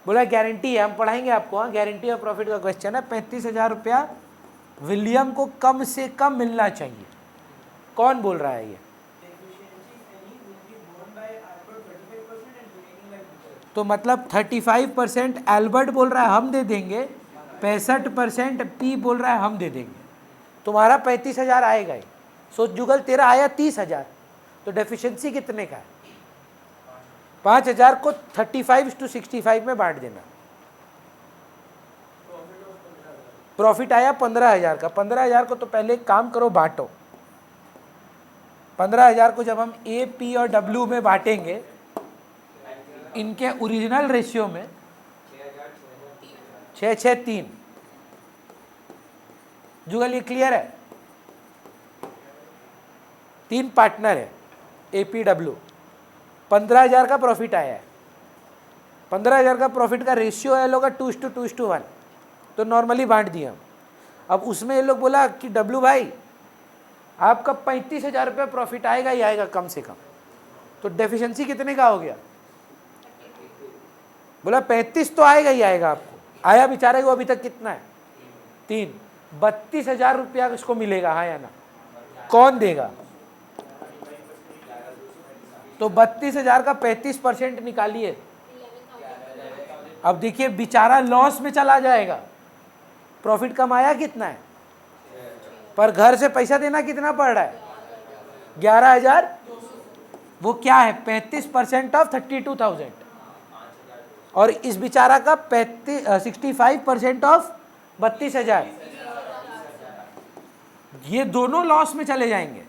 बोला गारंटी है, हम पढ़ाएंगे आपको। हाँ, गारंटी ऑफ प्रॉफिट का क्वेश्चन है। 35,000 रुपया विलियम को कम से कम मिलना चाहिए। कौन बोल रहा है ये? तो मतलब 35% एल्बर्ट बोल रहा है हम दे देंगे, 65% पी बोल रहा है हम दे देंगे। तुम्हारा 35,000 आएगा ही। सोच जुगल, तेरा आया 30,000, तो डेफिशिएंसी कितने का है? 5,000 को 35:65 में बांट देना। प्रॉफिट आया 15,000 का। 15,000 को तो पहले एक काम करो, बांटो। 15,000 को जब हम ए, पी और डब्ल्यू में बांटेंगे, इनके ओरिजिनल रेशियो में 6-6-3। जुगल ये क्लियर है? 3 पार्टनर है, APW। 15,000 का प्रॉफिट आया है। 15,000 का प्रॉफिट का रेशियो है लोग 2:2:1, तो नॉर्मली बांट दिया हम। अब उसमें ये लोग बोला कि डब्लू भाई आपका 35,000 रुपये प्रॉफिट आएगा ही आएगा कम से कम, तो डेफिशिएंसी कितने का हो गया? बोला 35 तो आएगा ही आएगा आपको। आया बेचारे को अभी तक कितना है? 3। 32,000 रुपया इसको मिलेगा, हाँ या ना? कौन देगा? तो 32,000 का 35% निकालिए। अब देखिए बेचारा लॉस में चला जाएगा। प्रॉफिट कमाया कितना है, पर घर से पैसा देना कितना पड़ रहा है? 11,000। वो क्या है? 35% ऑफ 32,000। और इस बेचारा का 65% ऑफ 32,000। ये दोनों लॉस में चले जाएंगे।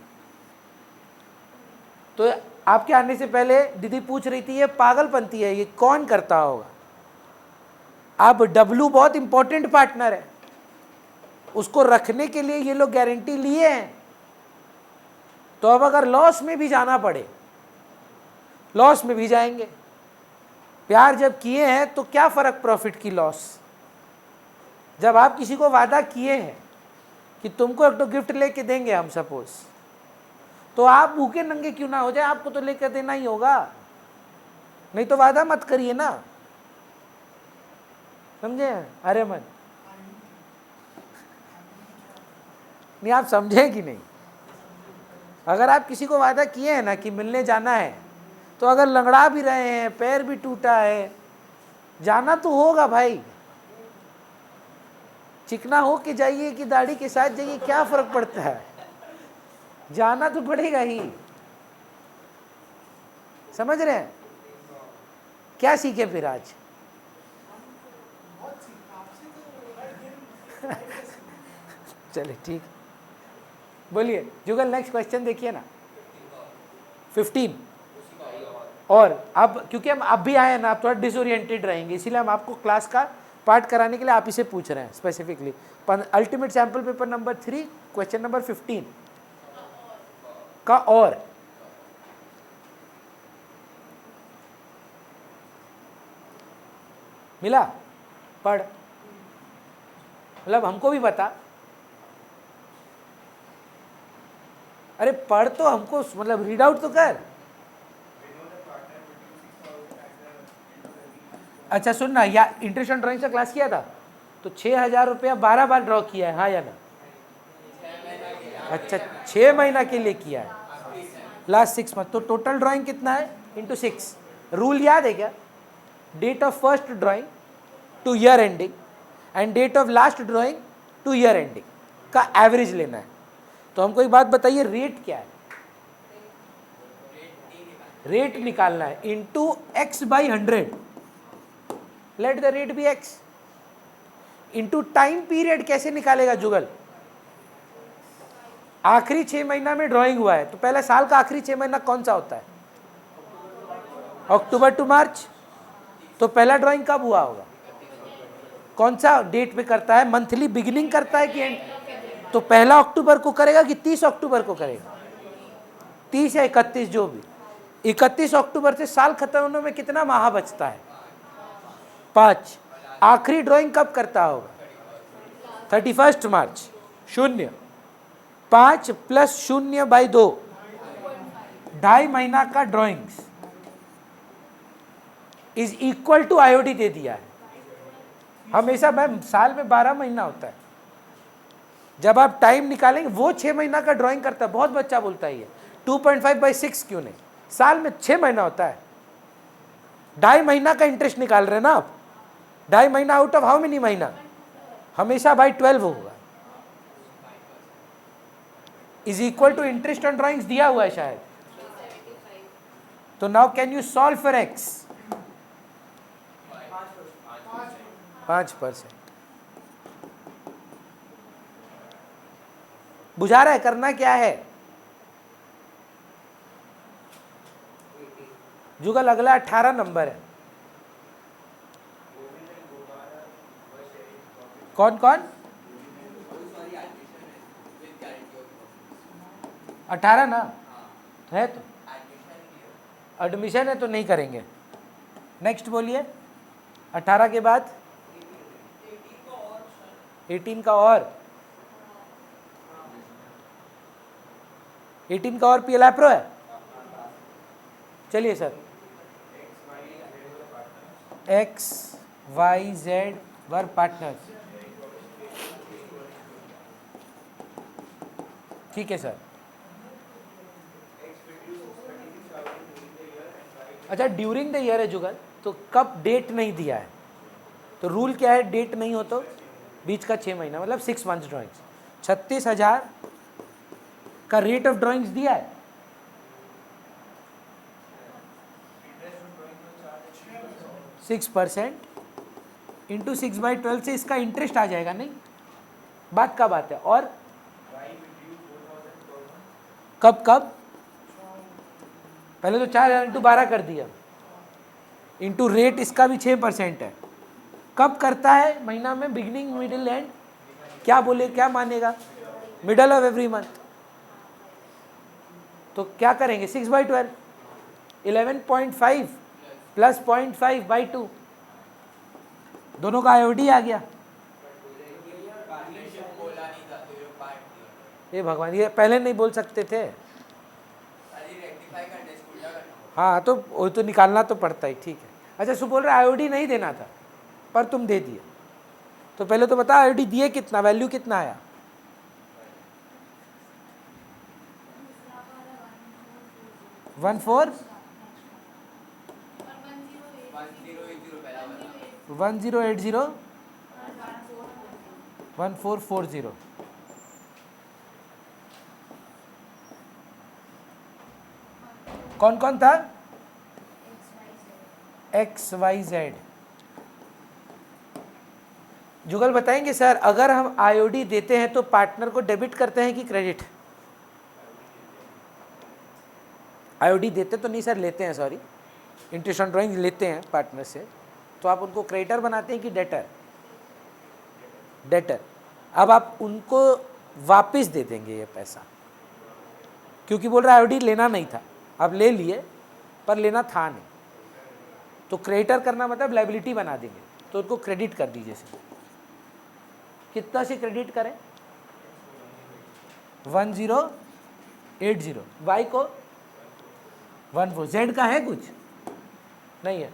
तो आपके आने से पहले दीदी पूछ रही थी ये पागलपंती है, ये कौन करता होगा? अब डब्लू बहुत इंपॉर्टेंट पार्टनर है, उसको रखने के लिए ये लोग गारंटी लिए हैं। तो अब अगर लॉस में भी जाना पड़े, लॉस में भी जाएंगे। प्यार जब किए हैं तो क्या फर्क प्रॉफिट की लॉस। जब आप किसी को वादा किए हैं कि तुमको एक तो गिफ्ट लेके देंगे हम सपोज, तो आप भूखे नंगे क्यों ना हो जाए, आपको तो लेकर देना ही होगा। नहीं तो वादा मत करिए ना, समझे? अरे मन नहीं, आप समझे कि नहीं? अगर आप किसी को वादा किए हैं ना कि मिलने जाना है, तो अगर लंगड़ा भी रहे हैं, पैर भी टूटा है, जाना तो होगा भाई। चिकना हो के जाइए कि दाढ़ी के साथ जाइए, क्या फर्क पड़ता है? जाना तो पड़ेगा ही। समझ रहे हैं? क्या सीखे फिर आज? चले ठीक, बोलिए जुगल, नेक्स्ट क्वेश्चन देखिए ना। 15। और अब क्योंकि हम अब भी आए हैं ना, आप थोड़ा डिसोरिएंटेड रहेंगे, इसीलिए हम आपको क्लास का पार्ट कराने के लिए आप इसे पूछ रहे हैं specifically. Ultimate sample paper number 3 question number 15 का और मिला? पढ़, मतलब हमको भी बता। अरे पढ़ तो हमको, मतलब रीड आउट तो कर। अच्छा सुन ना, या इंटरेस्ट ऑन ड्राइंग का क्लास किया था, तो 6,000 रुपया 12 बार ड्रॉ किया है, हाँ या ना? अच्छा 6 महीना के लिए किया है, लास्ट 6 मंथ। तो टोटल ड्राइंग कितना है? इंटू 6। रूल याद है क्या? Date of first drawing to year ending and date of last drawing to year ending का एवरेज लेना है। तो हमको एक बात बताइए, रेट क्या है? रेट निकालना है into x/100। Let the rate be x। Into time period कैसे निकालेगा जुगल? आखिरी 6 महीना में ड्राइंग हुआ है, तो पहले साल का आखिरी 6 महीना कौन सा होता है? अक्टूबर टू मार्च। तो पहला ड्राइंग कब हुआ होगा? कौन सा डेट पे करता है? मंथली बिगिनिंग करता है कि एंड? तो पहला अक्टूबर को करेगा कि 30 अक्टूबर को करेगा? 30 या 31, जो भी। 31 अक्टूबर से साल खत्म होने में कितना माह बचता है? 5। आखिरी ड्राइंग कब करता होगा? 31 मार्च। 0, 5 + 0/2, 2.5 महीना का drawings. Is equal to IOD दे दिया है। हमेशा मैम साल में 12 महीना होता है, जब आप टाइम निकालेंगे वो 6 महीना का ड्राइंग करता है। बहुत बच्चा बोलता है ये 2.5/6 क्यों नहीं, साल में 6 महीना होता है। 2.5 महीना का इंटरेस्ट निकाल रहे हैं ना आप, 2.5 महीना आउट ऑफ हाउ मेनी महीना, हमेशा बाई 12 होगा। Is equal to interest on drawings दिया हुआ है शायद। तो now can you solve for x? 5%। बुझा रहा है करना क्या है? जुगल अगला 18 नंबर है। कौन कौन? 18 ना है, तो एडमिशन है तो नहीं करेंगे। नेक्स्ट बोलिए। 18 के बाद 18 का और 18 का और पीएल प्रो है। चलिए sir, X Y Z were partners, ठीक है सर। अच्छा ड्यूरिंग द ईयर है जुगल, तो कब डेट नहीं दिया है, तो रूल क्या है, डेट नहीं हो तो बीच का 6 महीना, मतलब 6 मंथ्स ड्राइंग्स। 36,000 का रेट ऑफ ड्राइंग्स दिया है। सिक्स % इंटू 6/12 से इसका इंटरेस्ट आ जाएगा, नहीं बात का बात है। और कब कब, पहले तो 4,000 इंटू 12 कर दिया, इंटू रेट इसका भी 6% है। कब करता है महीना में, बिगिनिंग मिडिल एंड, क्या बोले क्या मानेगा, मिडल ऑफ एवरी मंथ। तो क्या करेंगे 6/12, 11.5 प्लस 0.5/2, दोनों का आईओडी आ गया। ये भगवान, ये पहले नहीं बोल सकते थे। हाँ तो वो तो निकालना तो पड़ता ही, ठीक है। अच्छा सु बोल रहे आईओडी नहीं देना था पर तुम दे दिए, तो पहले तो बता आईओडी दिए कितना, वैल्यू कितना आया? 1080 1440। कौन कौन था? X Y Z. जुगल बताएंगे सर, अगर हम आईओडी देते हैं तो पार्टनर को डेबिट करते हैं कि क्रेडिट? आईओडी देते तो नहीं सर, लेते हैं, सॉरी, इंटरेस्ट ऑन ड्राइंग लेते हैं पार्टनर से, तो आप उनको क्रेडिटर बनाते हैं कि डेटर? डेटर। अब आप उनको वापस दे देंगे ये पैसा, क्योंकि बोल रहा है आईओडी लेना नहीं था, आप ले लिए पर लेना था नहीं, तो क्रेडिटर करना मतलब लायबिलिटी बना देंगे, तो उनको क्रेडिट कर दीजिए सर। कितना से क्रेडिट करें? 1080, वाई को 14। जेड का है कुछ नहीं है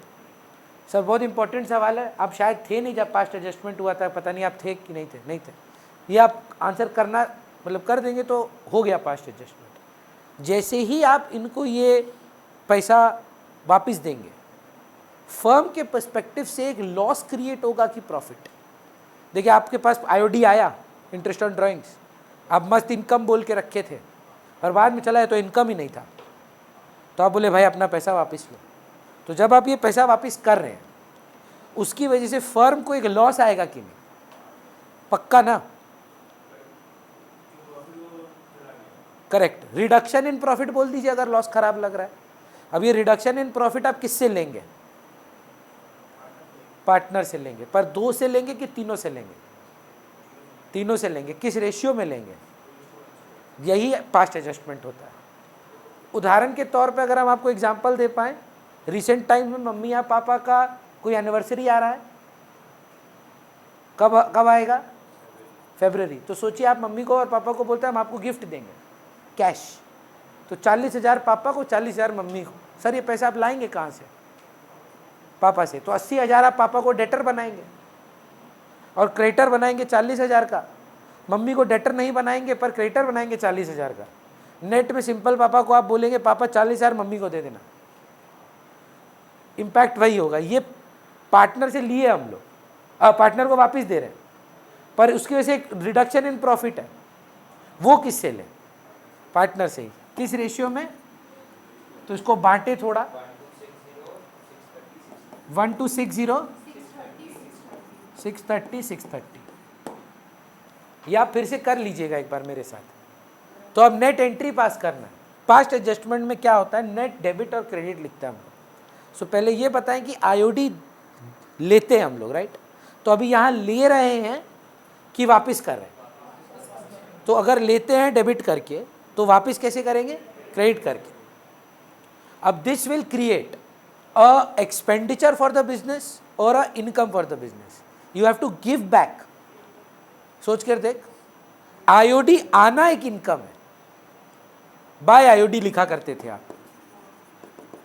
सर? बहुत इंपॉर्टेंट सवाल है, आप शायद थे नहीं जब पास्ट एडजस्टमेंट हुआ था, पता नहीं आप थे कि नहीं थे। नहीं थे, ये आप आंसर करना मतलब कर देंगे तो हो गया पास्ट एडजस्टमेंट। जैसे ही आप इनको ये पैसा वापस देंगे, फर्म के पर्सपेक्टिव से एक लॉस क्रिएट होगा कि प्रॉफिट। देखिए आपके पास आईओडी आया, इंटरेस्ट ऑन ड्राइंग्स, आप मस्त इनकम बोल के रखे थे और बाद में चला है तो इनकम ही नहीं था, तो आप बोले भाई अपना पैसा वापस लो। तो जब आप ये पैसा वापस कर रहे हैं, उसकी वजह से फर्म को एक लॉस आएगा कि नहीं? पक्का ना? करेक्ट, रिडक्शन इन प्रॉफिट बोल दीजिए अगर लॉस खराब लग रहा है। अब ये रिडक्शन इन प्रॉफिट आप किससे लेंगे? पार्टनर से लेंगे, पर 2 से लेंगे कि तीनों से लेंगे? तीनों से लेंगे। किस रेशियो में लेंगे? यही पास्ट एडजस्टमेंट होता है। उदाहरण के तौर पे अगर हम आपको एग्जांपल दे पाएँ, रिसेंट टाइम में मम्मी या पापा का कोई एनिवर्सरी आ रहा है, कब आएगा? फरवरी। तो सोचिए आप मम्मी को और पापा को बोलते हैं हम आपको गिफ्ट देंगे कैश, तो 40,000 पापा को, 40,000 मम्मी को। सर ये पैसा आप लाएंगे कहाँ से? पापा से, तो 80,000 आप पापा को डेटर बनाएंगे और क्रेडिटर बनाएंगे 40,000 का। मम्मी को डेटर नहीं बनाएंगे पर क्रेडिटर बनाएंगे 40,000 का। नेट में सिंपल पापा को आप बोलेंगे पापा 40,000 मम्मी को दे देना, इम्पैक्ट वही होगा। ये पार्टनर से लिए हम लोग, पार्टनर को वापस दे रहे हैं, पर उसकी वजह से एक रिडक्शन इन प्रॉफिट है। वो किससे ले? पार्टनर से ही। किस रेशियो में? तो इसको बांटे थोड़ा, 1:60, 630, 630, या फिर से कर लीजिएगा एक बार मेरे साथ। तो अब नेट एंट्री पास करना है। पास्ट एडजस्टमेंट में क्या होता है, नेट डेबिट और क्रेडिट लिखते हैं हम लोग। सो पहले ये बताएं कि आईओडी लेते हैं हम लोग, राइट? तो अभी यहाँ ले रहे हैं कि वापस कर रहे हैं? तो अगर लेते हैं डेबिट करके तो वापस कैसे करेंगे? क्रेडिट करके। अब this will create a expenditure for the business और a income for the business. You have to give back. सोच कर देख, आईओडी आना एक इनकम है, बाय आईओडी लिखा करते थे आप।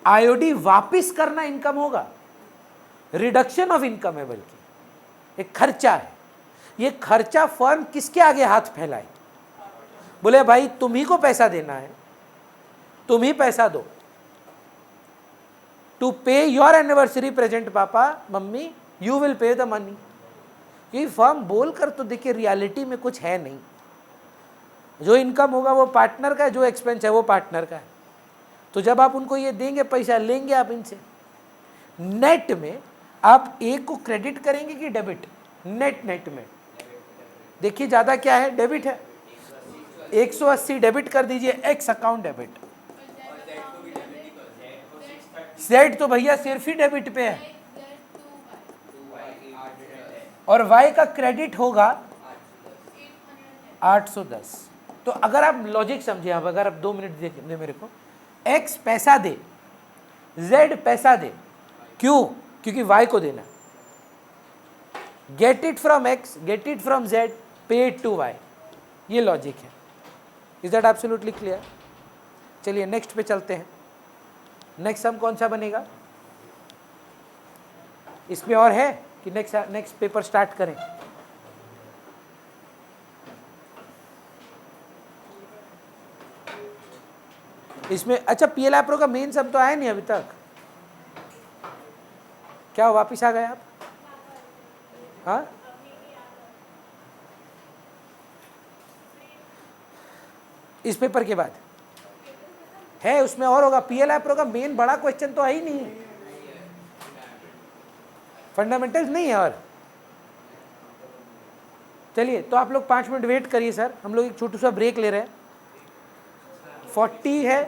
आईओडी वापिस करना इनकम होगा, रिडक्शन ऑफ इनकम है, बल्कि एक खर्चा है। ये खर्चा फर्म किसके आगे हाथ फैलाए? बोले भाई तुम ही को पैसा देना है, तुम ही पैसा दो टू पे your anniversary present. Papa mummy you will pay the money. ये फर्म बोल कर तो देखिए रियलिटी में कुछ है नहीं। जो इनकम होगा वो पार्टनर का है, जो एक्सपेंस है वो पार्टनर का है। तो जब आप उनको ये देंगे पैसा, लेंगे आप इनसे। नेट में आप एक को क्रेडिट करेंगे कि डेबिट? नेट में देखिए ज़्यादा क्या है, डेबिट है। 180 डेबिट कर दीजिए, एक्स अकाउंट डेबिट। जेड तो भैया सिर्फ ही डेबिट पे है, और वाई का क्रेडिट होगा 810। तो अगर आप लॉजिक समझे, अब अगर आप 2 मिनट देखिए मेरे को, एक्स पैसा दे, जेड पैसा दे, क्यों? क्योंकि वाई को देना। Get it from x, get it from Z, पे इट टू वाई। ये लॉजिक है। Is that absolutely clear? चलिए नेक्स्ट पे चलते हैं। नेक्स्ट सम कौन सा बनेगा? इसमें और है कि नेक्स्ट पेपर स्टार्ट करें? इसमें अच्छा, पीएलआई प्रो का मेन सम तो आया नहीं अभी तक। क्या वापिस आ गए आप? हाँ, इस पेपर के बाद है, उसमें और होगा। पीएलआई प्रो का मेन बड़ा क्वेश्चन तो है ही नहीं, फंडामेंटल्स नहीं है। और चलिए, तो आप लोग 5 मिनट वेट करिए सर, हम लोग एक छोटा सा ब्रेक ले रहे हैं। 40 है।